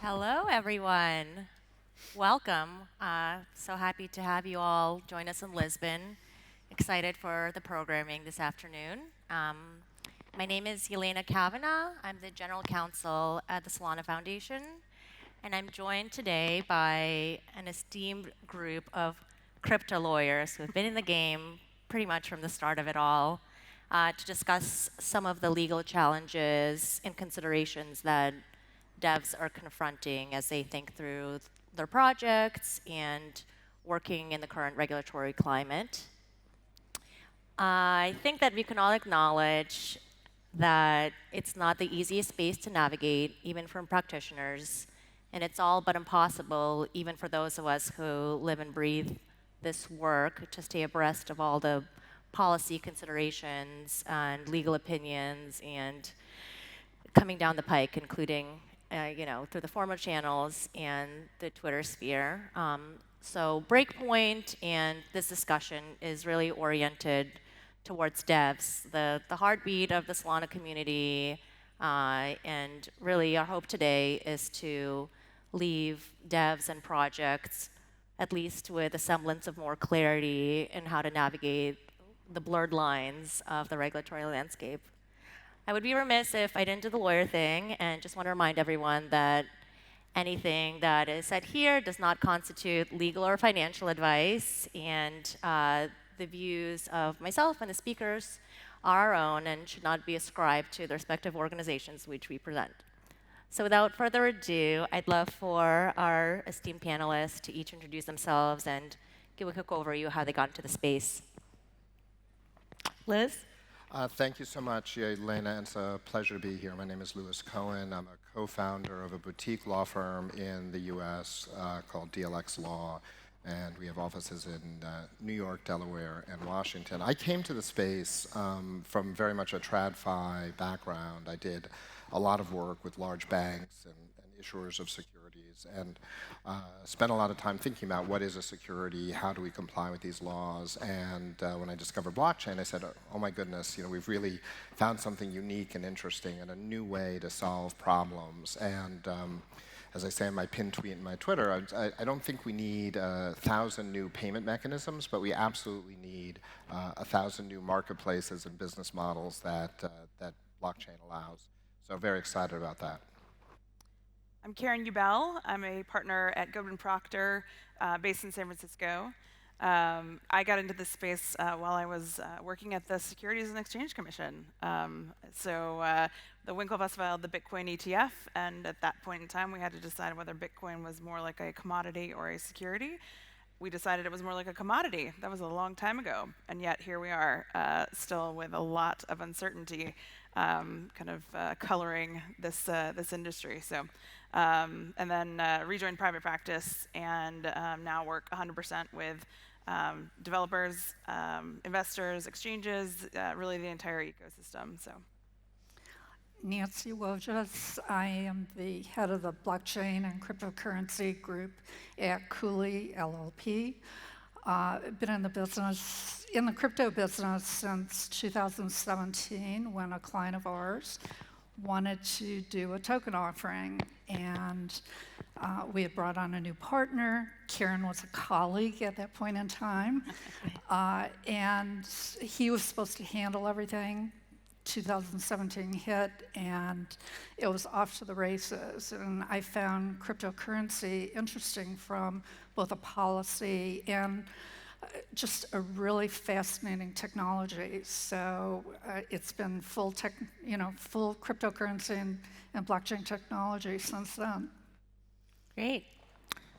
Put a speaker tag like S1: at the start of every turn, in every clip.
S1: Hello, everyone. Welcome. So happy to have you all join us in Lisbon. Excited for the programming this afternoon. My name is Yelena Kavanagh. I'm the General Counsel at the Solana Foundation, and I'm joined today by an esteemed group of crypto lawyers who have been in the game pretty much from the start of it all to discuss some of the legal challenges and considerations that devs are confronting as they think through their projects and working in the current regulatory climate. I think that we can all acknowledge that it's not the easiest space to navigate, even from practitioners, and it's all but impossible, even for those of us who live and breathe this work, to stay abreast of all the policy considerations and legal opinions and coming down the pike, including through the formal channels and the Twitter sphere. So Breakpoint and this discussion is really oriented towards devs, the heartbeat of the Solana community, and really our hope today is to leave devs and projects at least with a semblance of more clarity in how to navigate the blurred lines of the regulatory landscape. I would be remiss if I didn't do the lawyer thing and just want to remind everyone that anything that is said here does not constitute legal or financial advice, and the views of myself and the speakers are our own and should not be ascribed to the respective organizations which we present. So without further ado, I'd love for our esteemed panelists to each introduce themselves and give a quick overview of how they got into the space. Liz?
S2: Thank you so much, Elena. It's a pleasure to be here. My name is Louis Cohen. I'm a co-founder of a boutique law firm in the U.S. Called DLX Law, and we have offices in New York, Delaware, and Washington. I came to the space from very much a TradFi background. I did a lot of work with large banks and issuers of securities, and spent a lot of time thinking about what is a security, how do we comply with these laws, and when I discovered blockchain, I said, oh my goodness, we've really found something unique and interesting and a new way to solve problems. And as I say in my pinned tweet in my Twitter, I don't think we need 1,000 new payment mechanisms, but we absolutely need 1,000 new marketplaces and business models that blockchain allows. So very excited about that.
S3: I'm Karen Ubell. I'm a partner at Goodwin Procter, based in San Francisco. I got into this space while I was working at the Securities and Exchange Commission. The Winklevoss filed the Bitcoin ETF, and at that point in time, we had to decide whether Bitcoin was more like a commodity or a security. We decided it was more like a commodity. That was a long time ago, and yet here we are, still with a lot of uncertainty, coloring this industry. And then rejoined private practice, and now work 100% with developers, investors, exchanges, really the entire ecosystem. So.
S4: Nancy Wojas. I am the head of the blockchain and cryptocurrency group at Cooley LLP. Been in the crypto business since 2017, when a client of ours wanted to do a token offering, and we had brought on a new partner. Karen was a colleague at that point in time, and he was supposed to handle everything. 2017 hit, and it was off to the races. And I found cryptocurrency interesting from both a policy and just a really fascinating technology. So it's been full cryptocurrency and blockchain technology since then.
S1: Great.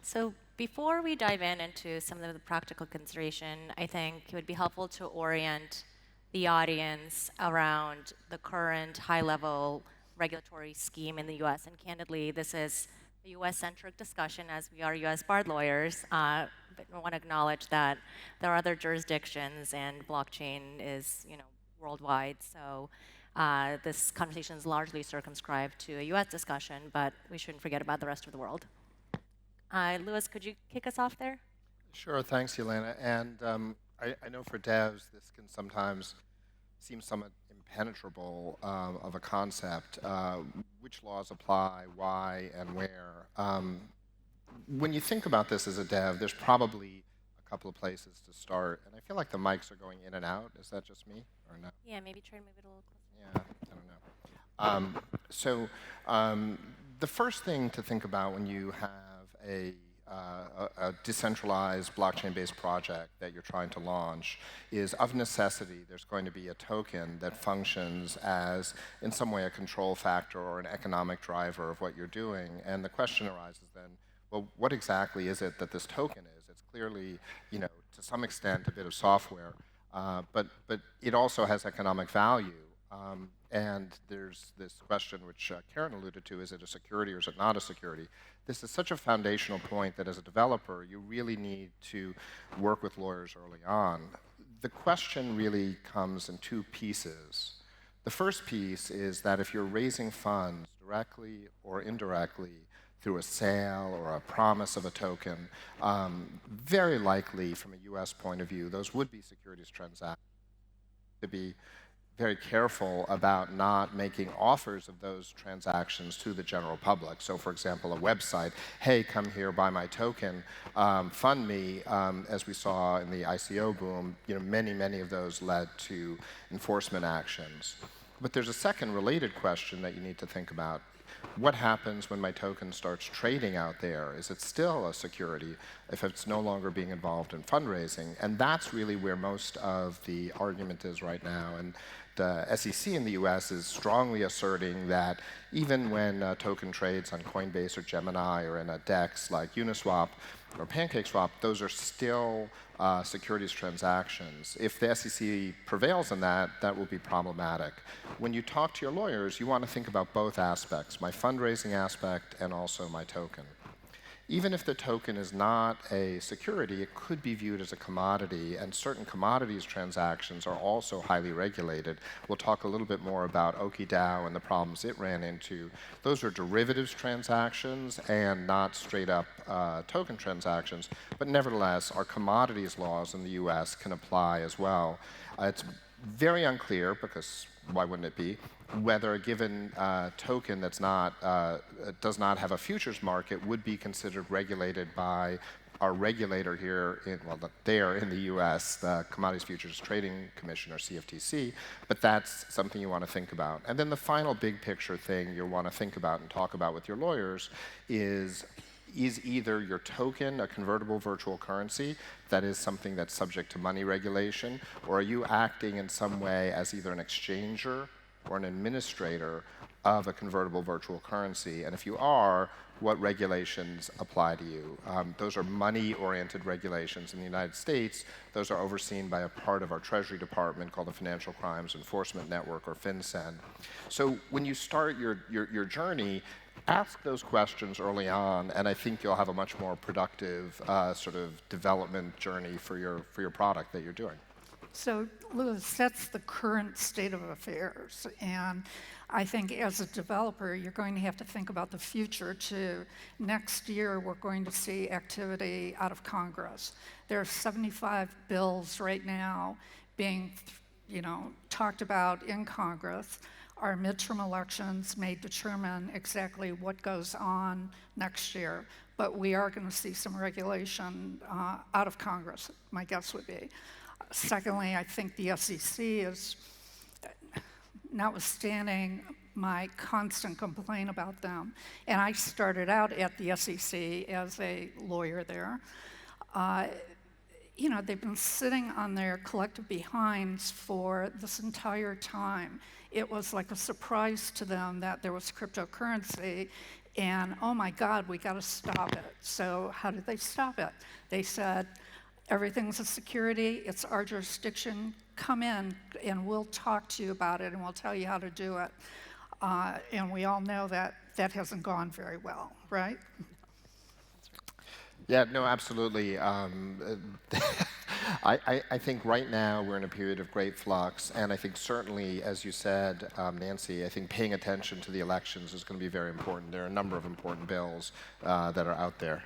S1: So before we dive into some of the practical consideration, I think it would be helpful to orient the audience around the current high-level regulatory scheme in the U.S. And candidly, this is a U.S.-centric discussion, as we are U.S. barred lawyers. But I want to acknowledge that there are other jurisdictions, and blockchain is, worldwide. So this conversation is largely circumscribed to a U.S. discussion, but we shouldn't forget about the rest of the world. Louis, could you kick us off there?
S2: Sure, thanks, Yelena. And I know for devs, this can sometimes seem somewhat impenetrable of a concept. Which laws apply, why, and where? When you think about this as a dev, there's probably a couple of places to start, and I feel like the mics are going in and out. Is that just me, or no?
S1: Yeah, maybe try to move it a little closer.
S2: Yeah, I don't know. The first thing to think about when you have a decentralized blockchain-based project that you're trying to launch is, of necessity, there's going to be a token that functions as, in some way, a control factor or an economic driver of what you're doing. And the question arises then, well, what exactly is it that this token is? It's clearly, to some extent, a bit of software, but it also has economic value. And there's this question which Karen alluded to, is it a security or is it not a security? This is such a foundational point that as a developer, you really need to work with lawyers early on. The question really comes in two pieces. The first piece is that if you're raising funds directly or indirectly through a sale or a promise of a token, very likely from a US point of view, those would be securities transactions. To be very careful about not making offers of those transactions to the general public. So for example, a website, hey, come here, buy my token, fund me, as we saw in the ICO boom, many of those led to enforcement actions. But there's a second related question that you need to think about. What happens when my token starts trading out there? Is it still a security if it's no longer being involved in fundraising? And that's really where most of the argument is right now. And the SEC in the US is strongly asserting that even when a token trades on Coinbase or Gemini or in a DEX like Uniswap or PancakeSwap, those are still securities transactions. If the SEC prevails in that, that will be problematic. When you talk to your lawyers, you want to think about both aspects, my fundraising aspect and also my token. Even if the token is not a security, it could be viewed as a commodity, and certain commodities transactions are also highly regulated. We'll talk a little bit more about OkiDAO and the problems it ran into. Those are derivatives transactions and not straight up token transactions, but nevertheless, our commodities laws in the US can apply as well. It's very unclear, because why wouldn't it be, whether a given token that's does not have a futures market would be considered regulated by our regulator here in the US, the Commodities Futures Trading Commission, or CFTC, but that's something you want to think about. And then the final big picture thing you'll want to think about and talk about with your lawyers is either your token a convertible virtual currency that is something that's subject to money regulation, or are you acting in some way as either an exchanger or an administrator of a convertible virtual currency? And if you are, what regulations apply to you? Those are money-oriented regulations in the United States. Those are overseen by a part of our Treasury Department called the Financial Crimes Enforcement Network, or FinCEN. So when you start your journey, ask those questions early on, and I think you'll have a much more productive sort of development journey for your product that you're doing.
S4: So, Louis, that's the current state of affairs. And I think as a developer, you're going to have to think about the future too. Next year, we're going to see activity out of Congress. There are 75 bills right now being, talked about in Congress. Our midterm elections may determine exactly what goes on next year, but we are going to see some regulation out of Congress, my guess would be. Secondly, I think the SEC is, notwithstanding my constant complaint about them, and I started out at the SEC as a lawyer there, they've been sitting on their collective behinds for this entire time. It was like a surprise to them that there was cryptocurrency, and oh my God, we got to stop it. So how did they stop it? They said, everything's a security, it's our jurisdiction, come in and we'll talk to you about it and we'll tell you how to do it. And we all know that that hasn't gone very well, right?
S2: Yeah, no, absolutely. I think right now we're in a period of great flux, and I think certainly, as you said, Nancy, I think paying attention to the elections is going to be very important. There are a number of important bills that are out there.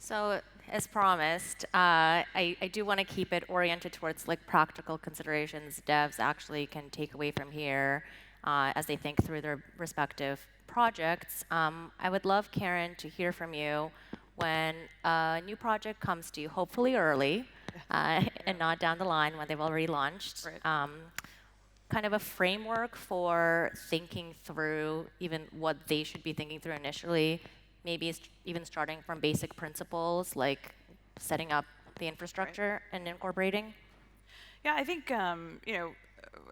S1: So as promised, I do want to keep it oriented towards like practical considerations devs actually can take away from here as they think through their respective projects. I would love, Karen, to hear from you when a new project comes to you, hopefully early, and not down the line when they've already launched.
S3: Right.
S1: Kind of a framework for thinking through even what they should be thinking through initially, maybe even starting from basic principles like setting up the infrastructure and incorporating.
S3: Yeah, I think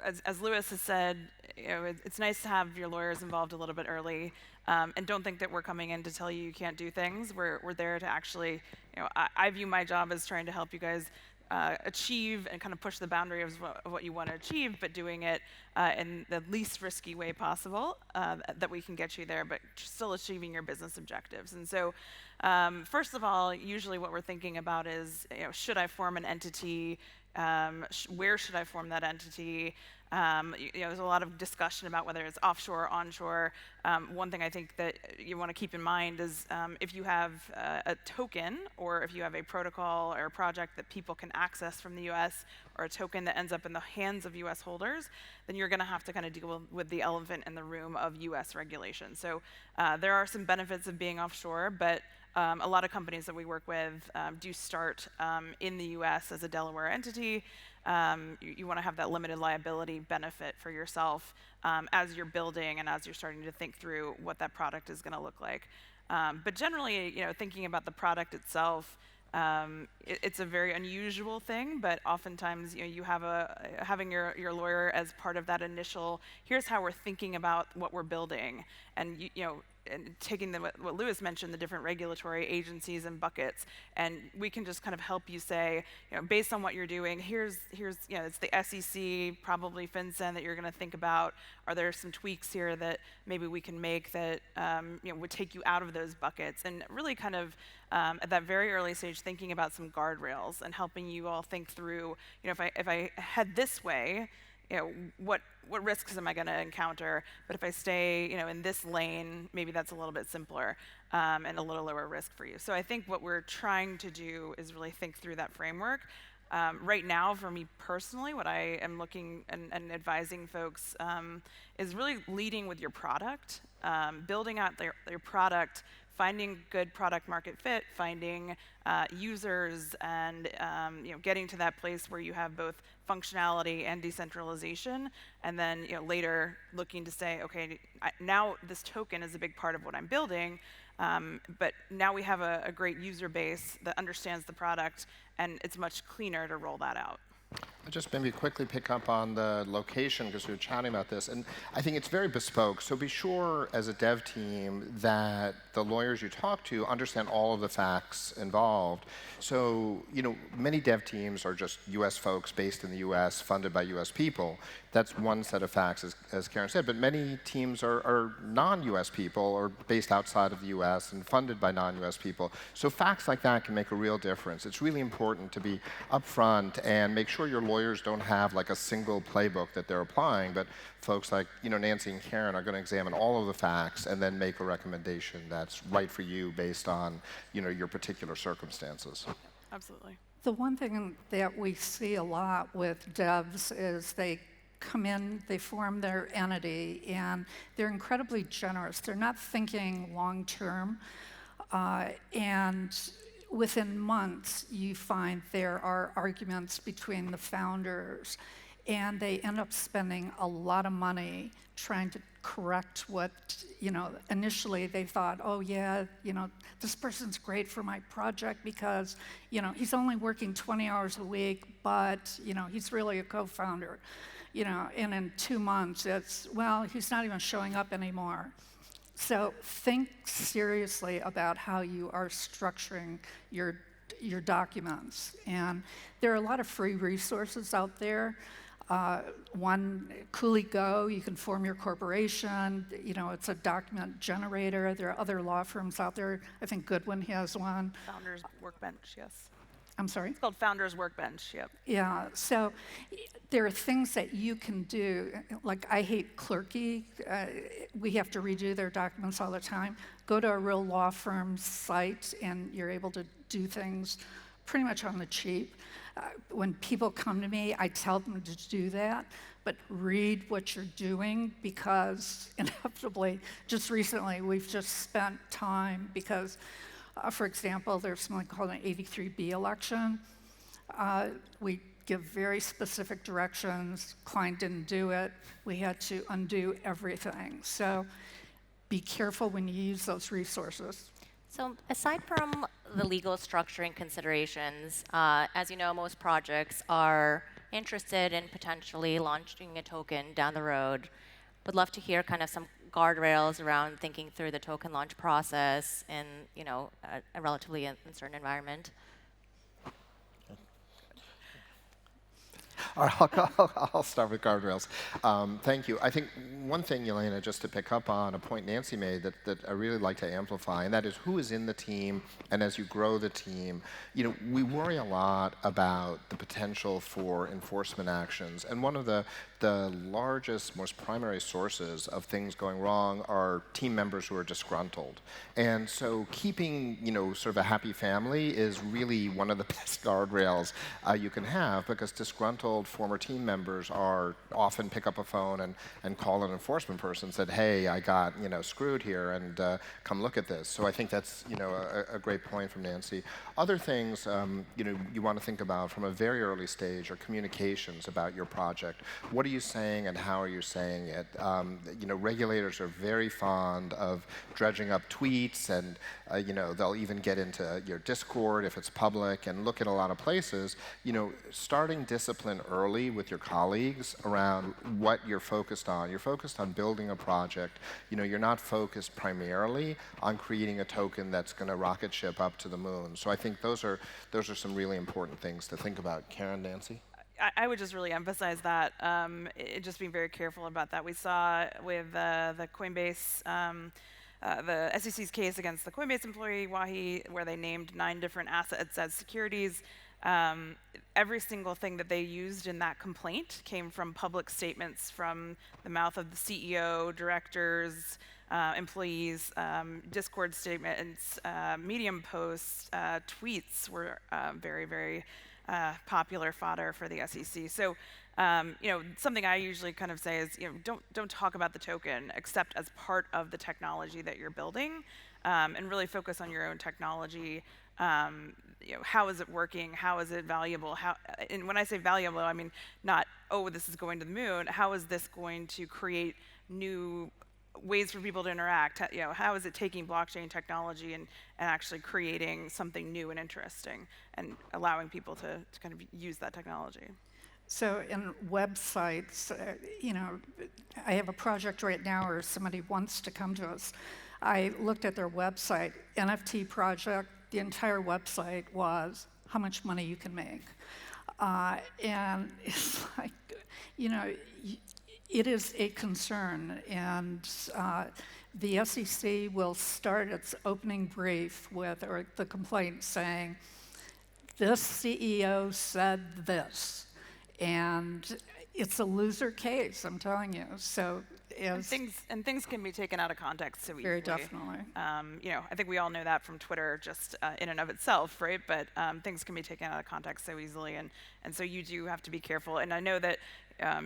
S3: as Lewis has said, it's nice to have your lawyers involved a little bit early, and don't think that we're coming in to tell you you can't do things. We're there to actually, I view my job as trying to help you guys achieve and kind of push the boundary of what you want to achieve, but doing it in the least risky way possible that we can get you there, but still achieving your business objectives. And so, first of all, usually what we're thinking about is, should I form an entity? Where should I form that entity? There's a lot of discussion about whether it's offshore or onshore. One thing I think that you want to keep in mind is if you have a token or if you have a protocol or a project that people can access from the US or a token that ends up in the hands of US holders, then you're going to have to kind of deal with the elephant in the room of US regulation. So there are some benefits of being offshore, but a lot of companies that we work with do start in the US as a Delaware entity. You want to have that limited liability benefit for yourself as you're building and as you're starting to think through what that product is going to look like. But generally, thinking about the product itself, it's a very unusual thing, but oftentimes you have having your lawyer as part of that initial, here's how we're thinking about what we're building, and and taking what Lewis mentioned, the different regulatory agencies and buckets, and we can just kind of help you say, based on what you're doing, here's it's the SEC, probably FinCEN that you're going to think about. Are there some tweaks here that maybe we can make that would take you out of those buckets, and really kind of at that very early stage thinking about some guardrails and helping you all think through, if I head this way, what risks am I going to encounter? But if I stay, in this lane, maybe that's a little bit simpler and a little lower risk for you. So I think what we're trying to do is really think through that framework. Right now, for me personally, what I am looking and advising folks is really leading with your product, building out your product, finding good product market fit, finding users, and getting to that place where you have both functionality and decentralization, and then later looking to say, okay, now this token is a big part of what I'm building, but now we have a great user base that understands the product, and it's much cleaner to roll that out.
S2: I'll just maybe quickly pick up on the location because we were chatting about this, and I think it's very bespoke. So be sure as a dev team that the lawyers you talk to understand all of the facts involved. So many dev teams are just U.S. folks based in the U.S., funded by U.S. people. That's one set of facts, as Karen said. But many teams are non-U.S. people or based outside of the U.S. and funded by non-U.S. people. So facts like that can make a real difference. It's really important to be upfront and make sure your lawyers don't have like a single playbook that they're applying, but folks like Nancy and Karen are going to examine all of the facts and then make a recommendation that's right for you based on your particular circumstances.
S3: Absolutely.
S4: The one thing that we see a lot with devs is they come in, they form their entity, and they're incredibly generous. They're not thinking long term, and within months, you find there are arguments between the founders, and they end up spending a lot of money trying to correct what, initially they thought, oh yeah, this person's great for my project because, he's only working 20 hours a week, but, he's really a co-founder. And in 2 months, he's not even showing up anymore. So think seriously about how you are structuring your documents. And there are a lot of free resources out there. One, Cooley Go, you can form your corporation. It's a document generator. There are other law firms out there. I think Goodwin has one.
S3: Founders Workbench, yes.
S4: I'm sorry?
S3: It's called Founders Workbench, yep.
S4: Yeah, so there are things that you can do. Like, I hate Clerky. We have to redo their documents all the time. Go to a real law firm site, and you're able to do things pretty much on the cheap. When people come to me, I tell them to do that, but read what you're doing, because inevitably, just recently, we've just spent time because, for example, there's something called an 83B election. We give very specific directions. Client didn't do it. We had to undo everything. So be careful when you use those resources.
S1: So aside from the legal structuring considerations, as you know, most projects are interested in potentially launching a token down the road. Would love to hear kind of some guardrails around thinking through the token launch process in, a relatively uncertain environment.
S2: All right, I'll start with guardrails. Thank you. I think one thing, Elena, just to pick up on a point Nancy made that I really like to amplify, and that is who is in the team, and as you grow the team, we worry a lot about the potential for enforcement actions, and one of the largest, most primary sources of things going wrong are team members who are disgruntled. And so keeping, sort of a happy family is really one of the best guardrails you can have, because disgruntled former team members are often pick up a phone and call an enforcement person and said, hey, I got, screwed here, and come look at this. So I think that's, a great point from Nancy. Other things, you want to think about from a very early stage are communications about your project. What are you saying and how are you saying it? Regulators are very fond of dredging up tweets, and they'll even get into your Discord if it's public, and look at a lot of places. Starting discipline early with your colleagues around what you're focused on. You're focused on building a project. You're not focused primarily on creating a token that's going to rocket ship up to the moon. So I think those are some really important things to think about. Karen, Nancy?
S3: I would just really emphasize that, just being very careful about that. We saw with the Coinbase, the SEC's case against the Coinbase employee, Wahi, where they named 9 different assets as securities. Every single thing that they used in that complaint came from public statements from the mouth of the CEO, directors, employees, Discord statements, Medium posts, tweets were very, very popular fodder for the SEC. So, something I usually kind of say is, don't talk about the token except as part of the technology that you're building, and really focus on your own technology. How is it working? How is it valuable? And when I say valuable, I mean not, oh, this is going to the moon. How is this going to create new ways for people to interact? How is it taking blockchain technology and actually creating something new and interesting, and allowing people to kind of use that technology?
S4: So in websites, I have a project right now where somebody wants to come to us. I looked at their website, NFT project. The entire website was how much money you can make. And it's like, it is a concern. And the SEC will start its opening brief or the complaint saying, this CEO said this. And it's a loser case, I'm telling you. So
S3: things can be taken out of context so easily.
S4: Very definitely.
S3: I think we all know that from Twitter, just in and of itself, right? But things can be taken out of context so easily, and so you do have to be careful. And I know that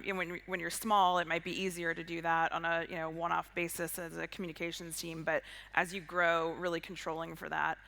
S3: when you're small, it might be easier to do that on a one-off basis as a communications team. But as you grow, really controlling for that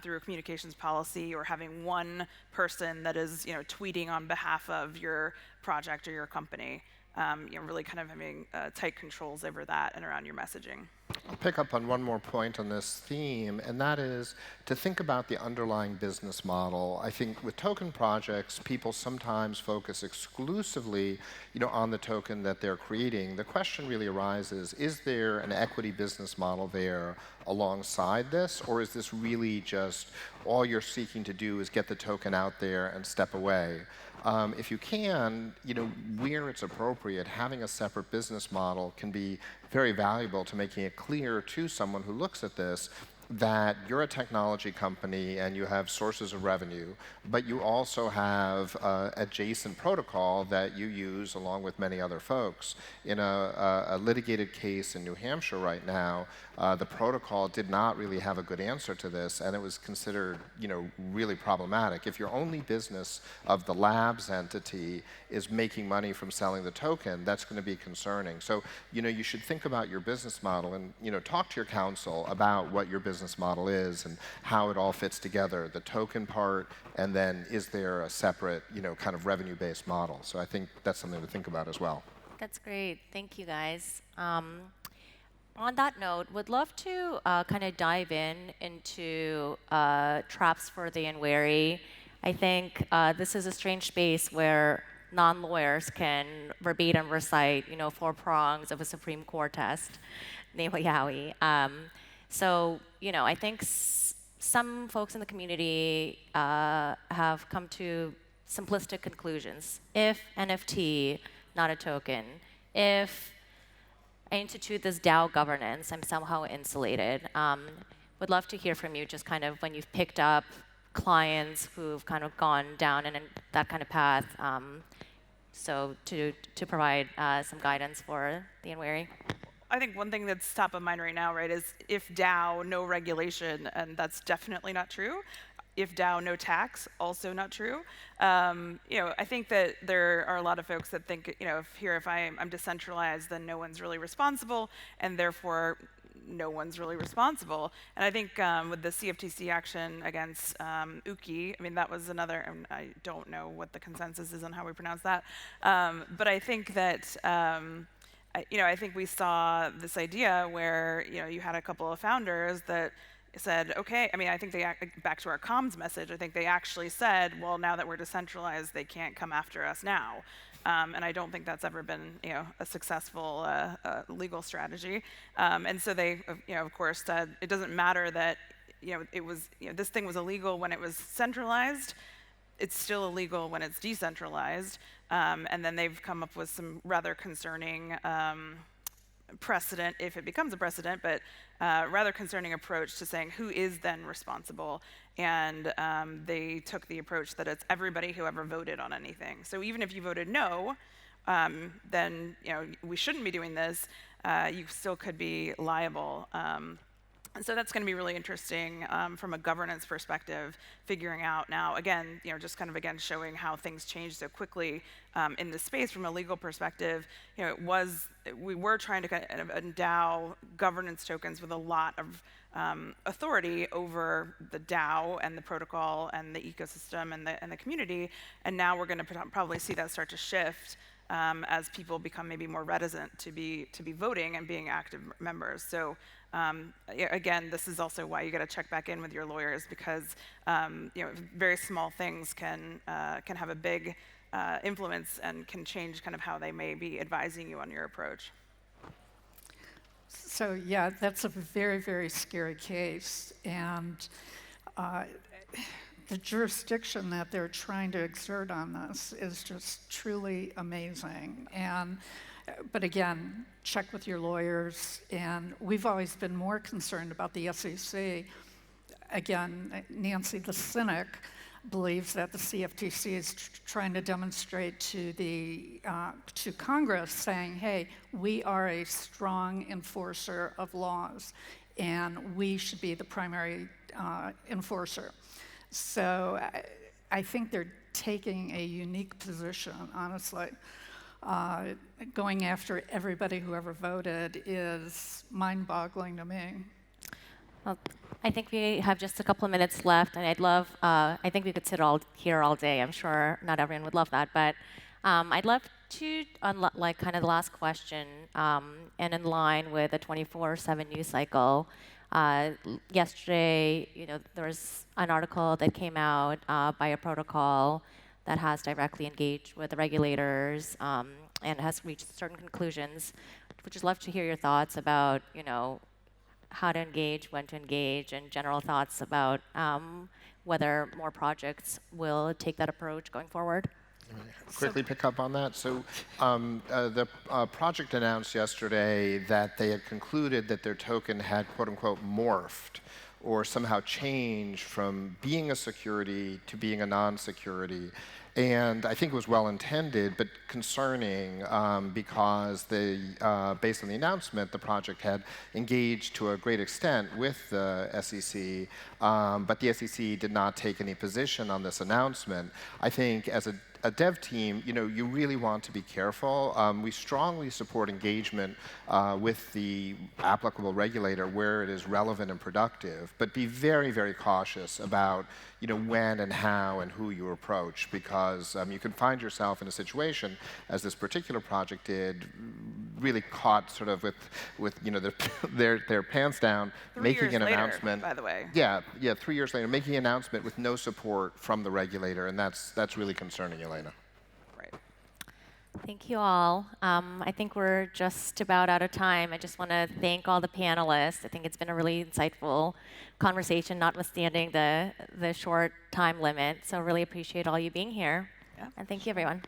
S3: through a communications policy, or having one person that is tweeting on behalf of your project or your company. Really kind of having tight controls over that and around your messaging.
S2: I'll pick up on one more point on this theme, and that is to think about the underlying business model. I think with token projects, people sometimes focus exclusively, on the token that they're creating. The question really arises, is there an equity business model there alongside this, or is this really just all you're seeking to do is get the token out there and step away? If you can, where it's appropriate, having a separate business model can be very valuable to making it clear to someone who looks at this, that you're a technology company and you have sources of revenue, but you also have adjacent protocol that you use along with many other folks. In a litigated case in New Hampshire right now, the protocol did not really have a good answer to this, and it was considered, really problematic. If your only business of the labs entity is making money from selling the token, that's going to be concerning. So, you should think about your business model and, talk to your counsel about what your business model is and how it all fits together, the token part, and then is there a separate, kind of revenue-based model. So I think that's something to think about as well.
S1: That's great. Thank you, guys. On that note, would love to kind of dive into traps for the unwary. I think this is a strange space where non-lawyers can verbatim recite, 4 prongs of a Supreme Court test, namely Howie. So, I think some folks in the community have come to simplistic conclusions. If NFT, not a token. If I institute this DAO governance, I'm somehow insulated. Would love to hear from you just kind of when you've picked up clients who've kind of gone down in that kind of path. So to provide some guidance for the unwary.
S3: I think one thing that's top of mind right now, right, is if DAO, no regulation, and that's definitely not true. If DAO, no tax, also not true. I think that there are a lot of folks that think, if I'm decentralized, then no one's really responsible, and therefore no one's really responsible. And I think with the CFTC action against Uki, that was another, and I don't know what the consensus is on how we pronounce that, but I think that I think we saw this idea where you had a couple of founders that said, okay, I think back to our comms message, I think they actually said, well, now that we're decentralized, they can't come after us now. And I don't think that's ever been, a successful legal strategy. And so they, of course, said it doesn't matter that, it was, this thing was illegal when it was centralized. It's still illegal when it's decentralized. And then they've come up with some rather concerning precedent, if it becomes a precedent, but rather concerning approach to saying who is then responsible. And they took the approach that it's everybody who ever voted on anything. So even if you voted no, then we shouldn't be doing this. You still could be liable. And so that's going to be really interesting from a governance perspective, figuring out now, again, just kind of, again, showing how things change so quickly in this space from a legal perspective. We were trying to kind of endow governance tokens with a lot of authority over the DAO and the protocol and the ecosystem and the community. And now we're going to probably see that start to shift as people become maybe more reticent to be voting and being active members. So again, this is also why you got to check back in with your lawyers, because very small things can have a big influence and can change kind of how they may be advising you on your approach.
S4: So yeah, that's a very, very scary case, and the jurisdiction that they're trying to exert on this is just truly amazing. But again, check with your lawyers, and we've always been more concerned about the SEC. Again, Nancy the cynic believes that the CFTC is trying to demonstrate to Congress, saying, hey, we are a strong enforcer of laws, and we should be the primary enforcer. So I think they're taking a unique position, honestly. Going after everybody who ever voted is mind-boggling to me.
S1: Well, I think we have just a couple of minutes left, and I think we could sit here all day. I'm sure not everyone would love that, but I'd love to, like kind of the last question, and in line with the 24/7 news cycle. Yesterday, there was an article that came out by a protocol that has directly engaged with the regulators and has reached certain conclusions. Would just love to hear your thoughts about, how to engage, when to engage, and general thoughts about whether more projects will take that approach going forward.
S2: Quickly pick up on that. So the project announced yesterday that they had concluded that their token had, quote unquote, morphed or somehow change from being a security to being a non-security. And I think it was well intended, but concerning because based on the announcement, the project had engaged to a great extent with the SEC, but the SEC did not take any position on this announcement. I think as a dev team, you really want to be careful. We strongly support engagement with the applicable regulator where it is relevant and productive, but be very, very cautious about when and how and who you approach, because you can find yourself in a situation, as this particular project did, really caught sort of with their pants down,
S3: 3
S2: making
S3: years
S2: an
S3: later,
S2: announcement.
S3: by the way.
S2: Yeah, 3 years later, making an announcement with no support from the regulator, and that's really concerning, Elena.
S3: Right.
S1: Thank you all. I think we're just about out of time. I just want to thank all the panelists. I think it's been a really insightful conversation, notwithstanding the short time limit. So really appreciate all you being here.
S3: Yeah.
S1: And thank you, everyone.